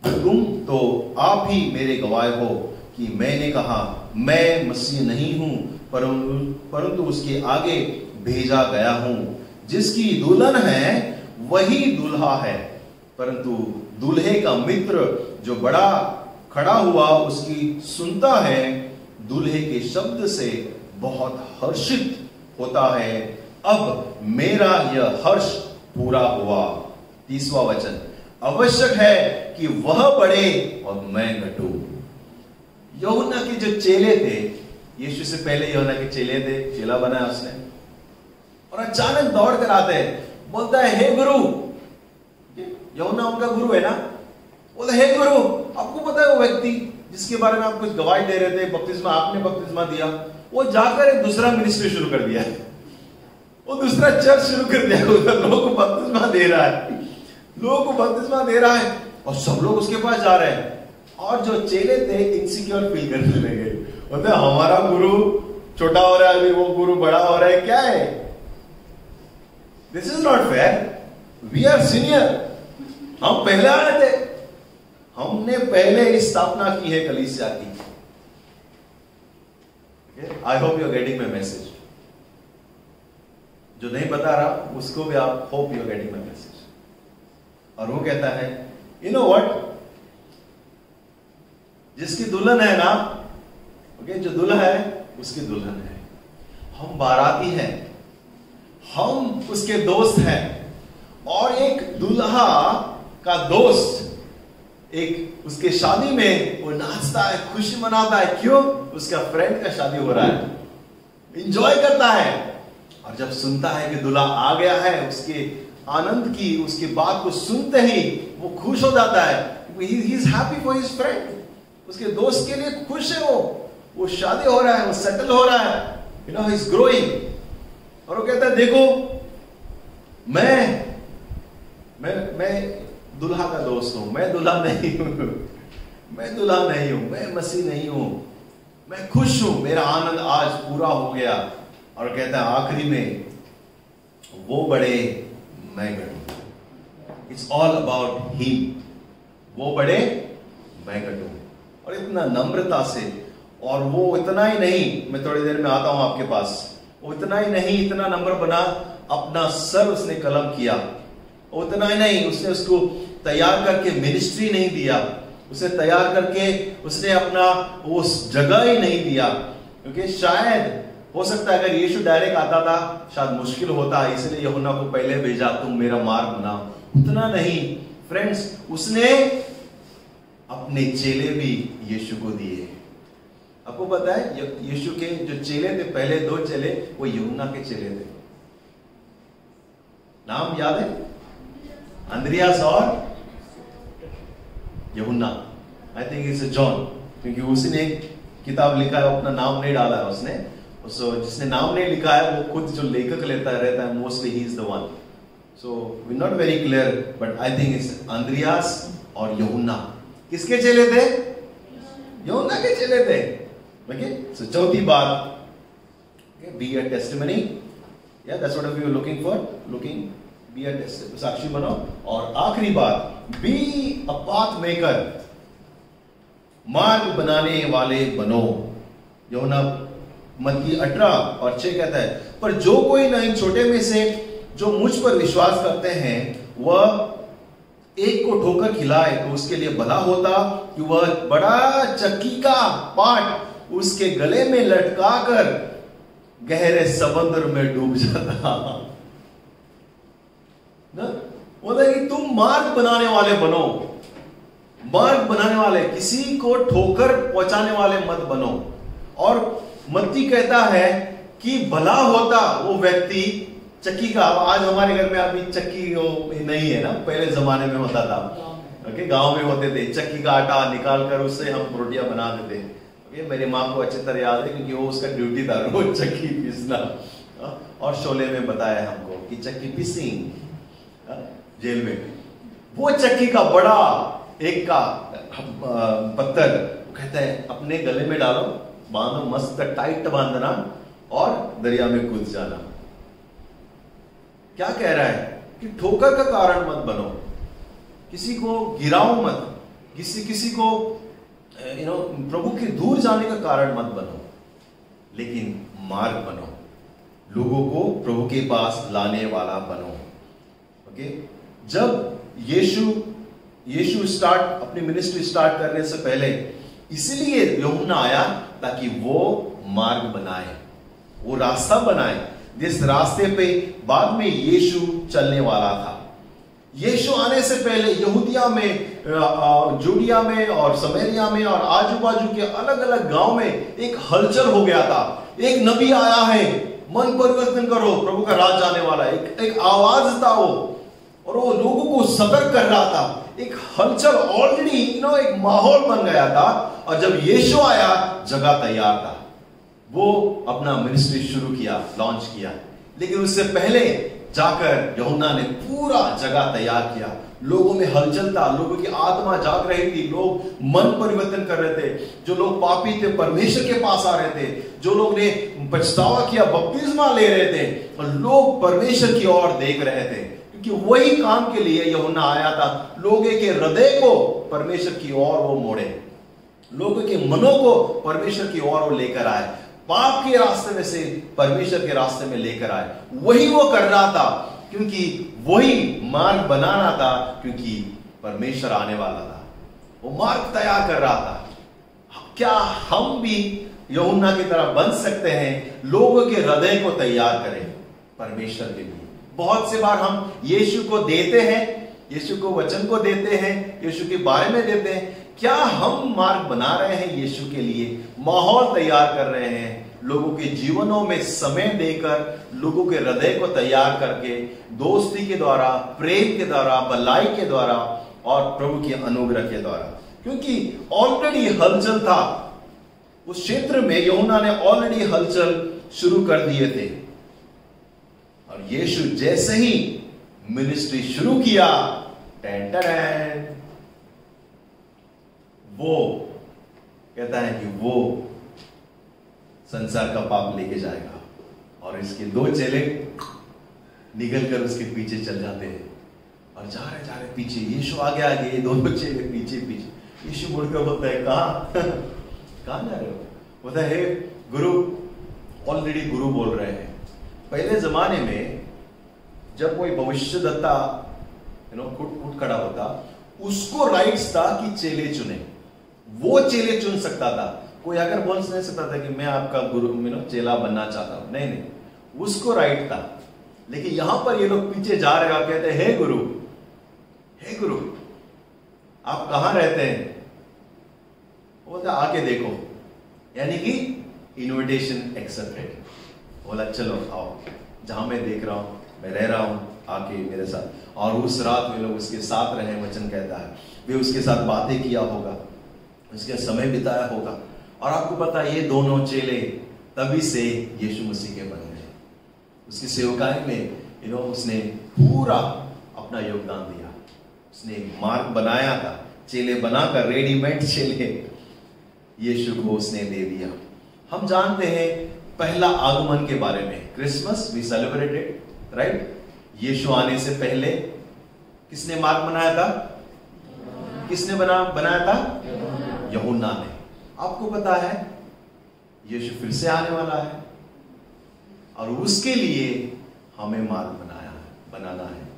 तुम तो आप ही मेरे गवाह हो कि मैंने कहा मैं मसीह नहीं हूं, परंतु उसके आगे भेजा गया हूं। जिसकी दुल्हन है वही दूल्हा है, परंतु दूल्हे का मित्र जो बड़ा खड़ा हुआ उसकी सुनता है, दूल्हे के शब्द से बहुत हर्षित होता है। अब मेरा यह हर्ष पूरा हुआ। 30वां वचन, आवश्यक है कि वह बढ़े और मैं घटूं। यूहन्ना के जो चेले थे, यीशु से पहले यूहन्ना के चेले थे, चेला बनाया उसने, और अचानक दौड़ कर आते हैं, बोलता है हे गुरु। यूहन्ना उनका गुरु है ना, बोलता हे गुरु, आपको पता है वो व्यक्ति जिसके बारे में आप कुछ गवाही दे रहे थे, बपतिस्मा आपने बपतिस्मा दिया, वो जाकर एक दूसरा मिनिस्ट्री शुरू कर दिया, वो दूसरा चर्च शुरू कर दिया, लोगों को बपतिस्मा दे रहा है, लोगों को बपतिस्मा दे रहा है और सब लोग उसके पास जा रहे हैं। और जो चेले थे इनसिक्योर फील करने लगे, बोलते हमारा गुरु छोटा हो रहा है, अभी वो गुरु बड़ा हो रहा है, क्या है, this is not fair, we are senior, हम पहले आए थे, हमने पहले स्थापना की है कलीसिया की। I hope you are getting my message. जो नहीं बता रहा उसको भी आप hope you are getting my message. और वो कहता है, यू नो व्हाट, जिसकी दुल्हन है ना, ओके, जो दुल्हा है उसकी दुल्हन है, हम बाराती हैं, हम उसके दोस्त हैं। और एक दुल्हा का दोस्त एक उसके शादी में वो नाचता है, खुशी मनाता है, क्यों, उसका फ्रेंड का शादी हो रहा है, एंजॉय करता है। और जब सुनता है कि दूल्हा आ गया है, उसके आनंद की, उसकी बात को सुनते ही वो खुश हो जाता है, he is happy for his friend, उसके दोस्त के लिए खुश है, वो शादी हो रहा है, वो सेटल हो रहा है, you know, he is growing. और वो कहता है देखो मैं दुल्हा का दोस्त हूं, मैं दुल्हा नहीं हूं, मैं दुल्हा नहीं हूं, मैं मसीह नहीं हूं, मैं खुश हूं, मेरा आनंद आज पूरा हो गया। और कहता है आखिरी में, वो बढ़े मैं घटूं, इट्स ऑल अबाउट हिम, वो बढ़े मैं घटूं। और इतना नम्रता से, और वो इतना ही नहीं, मैं थोड़ी देर में आता हूं आपके पास, वो इतना ही नहीं, इतना नम्र बना, अपना सर उसने कलम किया, उतना ही नहीं, उसने उसको तैयार करके मिनिस्ट्री नहीं दिया, उसे तैयार करके उसने अपना उस जगह ही नहीं दिया, क्योंकि शायद हो सकता है अगर यीशु डायरेक्ट आता था शायद मुश्किल होता, इसलिए यूहन्ना को पहले भेजा, तुम मेरा मार्ग बनाओ। उतना नहीं फ्रेंड्स, उसने अपने चेले भी यीशु को दिए। आपको पता है यीशु के जो चेले थे, पहले 2 चेले, वो यूहन्ना के चेले थे। नाम याद है? अंद्रियास और यूहन्ना। आई थिंक इट्स जॉन, क्योंकि उसने किताब लिखा है, अपना नाम नहीं डाला है उसने। सो जिसने नाम नहीं लिखा है वो खुद जो लेखक लेता रहता है, mostly he is the one. So we not very clear, but I think it's अंद्रियास और यूहन्ना। किसके चेले थे? यूहन्ना के चेले थे। ओके, सो चौथी बात, बी अ टेस्टिमनी। या that's what we are looking for, looking be a testimony, साक्षी बनो। और आखिरी बात, बी अ पाथ मेकर, मार्ग बनाने वाले बनो। यूहन्ना मत्ती 18 और 6 कहता है, पर जो कोई न इन छोटे में से जो मुझ पर विश्वास करते हैं वह एक को ठोकर खिलाए तो उसके लिए भला होता कि वह बड़ा चक्की का पाट उसके गले में लटकाकर गहरे समुद्र में डूब जाता। बोलता है कि तुम मार्ग बनाने वाले बनो, मार्ग बनाने वाले, किसी को ठोकर पहुंचाने वाले मत बनो। और मत्ती कहता है कि भला होता वो व्यक्ति चक्की का, आज हमारे घर में अभी चक्की नहीं है ना, पहले जमाने में होता था। ओके, गांव में होते थे, चक्की का आटा निकाल कर उससे हम रोटियां बना देते। ओके, मेरी माँ को अच्छी तरह याद है क्योंकि वो उसका ड्यूटी था रोज चक्की पीसना। और शोले में बताया हमको कि चक्की पीसी जेल में, वो चक्की का बड़ा एक का पत्थर कहता है अपने गले में डालो, बांधो, मस्त टाइट बांधना और दरिया में कूद जाना। क्या कह रहा है कि ठोकर का कारण मत बनो, किसी को गिराओ मत, किसी को प्रभु के दूर जाने का कारण मत बनो, लेकिन मार्ग बनो, लोगों को प्रभु के पास लाने वाला बनो। ओके, जब यीशु स्टार्ट अपनी मिनिस्ट्री स्टार्ट करने से पहले इसलिए यूहन्ना आया ताकि वो मार्ग बनाए, वो रास्ता बनाए, जिस रास्ते पे बाद में यीशु चलने वाला था। यीशु आने से पहले यहूदिया में, जूडिया में और समरिया में और आजू बाजू के अलग अलग गांव में एक हलचल हो गया था। एक नबी आया है, मन परिवर्तन करो, प्रभु का राज आने वाला है। एक आवाज था वो, और वो लोगों को सतर्क कर रहा था। एक हलचल ऑलरेडी एक माहौल बन गया था। और जब यीशु आया, जगह तैयार था, वो अपना मिनिस्ट्री शुरू किया, लॉन्च किया। लेकिन उससे पहले जाकर यूहन्ना ने पूरा जगह तैयार किया। लोगों में हलचल था, लोगों की आत्मा जाग रही थी, लोग मन परिवर्तन कर रहे थे। जो लोग पापी थे परमेश्वर के पास आ रहे थे, जो लोग ने पछतावा किया बपतिस्मा ले रहे थे, और लोग परमेश्वर की ओर देख रहे थे, क्योंकि वही काम के लिए यूहन्ना आया था। लोगों के हृदय को परमेश्वर की ओर वो मोड़े, लोगों के मनों को परमेश्वर की ओर वो लेकर आए, पाप के रास्ते में से परमेश्वर के रास्ते में लेकर आए। वही वो कर रहा था, क्योंकि वही मार्ग बनाना था, क्योंकि परमेश्वर आने वाला था। वो मार्ग तैयार कर रहा था। क्या हम भी यूहन्ना की तरह बन सकते हैं, लोगों के हृदय को तैयार करें परमेश्वर के लिए? बहुत से बार हम यीशु को देते हैं, यीशु को वचन को देते हैं, यीशु के बारे में देते हैं। क्या हम मार्ग बना रहे हैं यीशु के लिए? माहौल तैयार कर रहे हैं, लोगों के जीवनों में समय देकर, लोगों के हृदय को तैयार करके, दोस्ती के द्वारा, प्रेम के द्वारा, भलाई के द्वारा और प्रभु के अनुग्रह के द्वारा। क्योंकि ऑलरेडी हलचल था उस क्षेत्र में, यूहन्ना ने ऑलरेडी हलचल शुरू कर दिए थे। और यीशु जैसे ही मिनिस्ट्री शुरू किया, वो कहता है कि वो संसार का पाप लेके जाएगा। और इसके 2 चेले निकलकर उसके पीछे चल जाते हैं, और जा रहे पीछे, यीशु आगे आगे, ये 2 चेले पीछे पीछे। यीशु मुड़कर बोलता है, कहां जा रहे हो? बोलता है, गुरु, ऑलरेडी गुरु बोल रहे हैं। पहले जमाने में जब कोई भविष्यद्वक्ता उठ खड़ा होता, उसको राइट्स था कि चेले चुने, वो चेले चुन सकता था। कोई अगर बोल नहीं सकता था कि मैं आपका गुरु चेला बनना चाहता हूं, नहीं नहीं, उसको राइट था। लेकिन यहां पर ये लोग पीछे जा रहे हैं, कहते हैं हे गुरु, हे गुरु आप कहां रहते हैं? बोलते आके देखो, यानी कि इनविटेशन एक्सेप्टेड। बोला चलो आओ, जहां मैं देख रहा हूं, मैं रह रहा हूं, आके मेरे साथ। और उस रात वे लोग उसके साथ रहे, वचन कहता है वे उसके साथ बातें किया होगा, उसके समय बिताया होगा। और आपको पता है ये दोनों चेले तभी से यीशु मसीह के बन गए। उसकी सेवकाई में उसने पूरा अपना योगदान दिया, उसने मार्ग बनाया था, चेले बनाकर रेडीमेड चेले यीशु को उसने दे दिया। हम जानते हैं पहला आगमन के बारे में, क्रिसमस वी सेलिब्रेटेड राइट। यीशु आने से पहले किसने मार्ग बनाया था? किसने बनाया था? यूहन्ना ने। आपको पता है यीशु फिर से आने वाला है और उसके लिए हमें मार्ग बनाना है।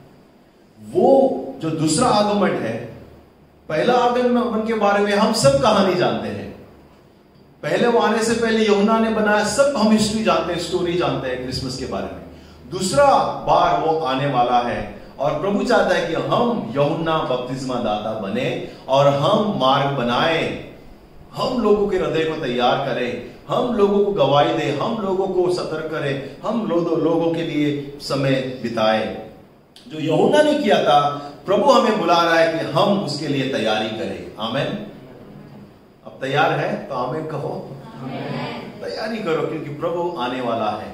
वो जो दूसरा आगमन है, पहला आगमन के बारे में हम सब कहानी जानते हैं। पहले वो आने से पहले यूहन्ना ने बनाया, सब हम हिस्ट्री जानते हैं, स्टोरी जानते हैं क्रिसमस के बारे में। दूसरा बार वो आने वाला है और प्रभु चाहता है कि हम यूहन्ना बपतिस्मा दाता बने और हम मार्ग बनाए, हम लोगों के हृदय को तैयार करें, हम लोगों को गवाही दें, हम लोगों को सतर्क करें, हम लोगों के लिए समय बिताए। जो यूहन्ना ने किया था, प्रभु हमें बुला रहा है कि हम उसके लिए तैयारी करें। आमीन। अब तैयार है तो आमीन कहो। तैयारी करो, क्योंकि प्रभु आने वाला है।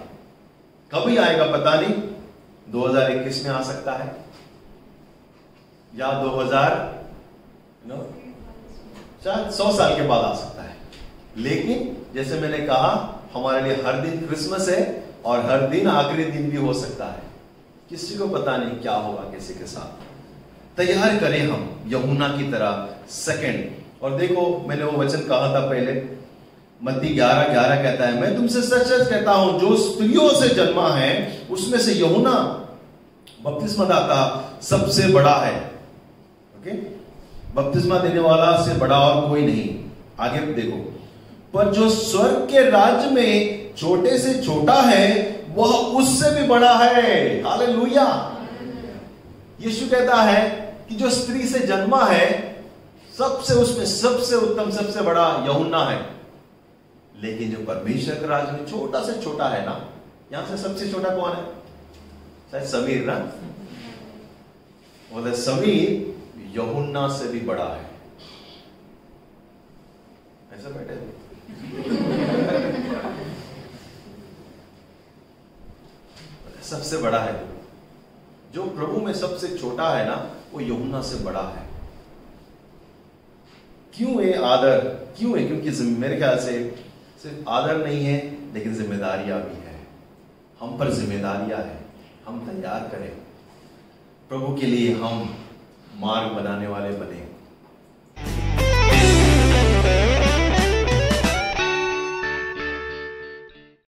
कभी आएगा पता नहीं, 2021 में आ सकता है या 100 साल के बाद आ सकता है। लेकिन जैसे मैंने कहा, हमारे लिए हर दिन क्रिसमस है और हर दिन आखिरी दिन भी हो सकता है। किसी को पता नहीं क्या होगा किसी के साथ। तैयार करें हम यूहन्ना की तरह सेकंड। और देखो, मैंने वो वचन कहा था पहले, मत्ती 11:11 कहता है, मैं तुमसे सच सच कहता हूं, जो स्त्रियों से जन्मा है उसमें से यूहन्ना बपतिस्मा दाता सबसे बड़ा है। ओके, बपतिस्मा देने वाला से बड़ा और कोई नहीं। आगे देखो, पर जो स्वर्ग के राज्य में छोटे से छोटा है वह उससे भी बड़ा है। हालेलुया। यीशु कहता है कि जो स्त्री से जन्मा है सबसे, उसमें सबसे उत्तम, सबसे बड़ा यूहन्ना है। लेकिन जो परमेश्वर के राज्य में छोटा से छोटा है ना, यहां से सबसे छोटा कौन है? शायद समीर ना, वो समीर यूहन्ना से भी बड़ा है। ऐसा बैठे सबसे बड़ा है। जो प्रभु में सबसे छोटा है ना, वो यूहन्ना से बड़ा है। क्यों है आदर? क्यों है? क्योंकि मेरे ख्याल से सिर्फ आदर नहीं है, लेकिन जिम्मेदारियां भी है। हम पर जिम्मेदारियां हैं, हम तैयार करें प्रभु के लिए, हम मार्ग बनाने वाले बने।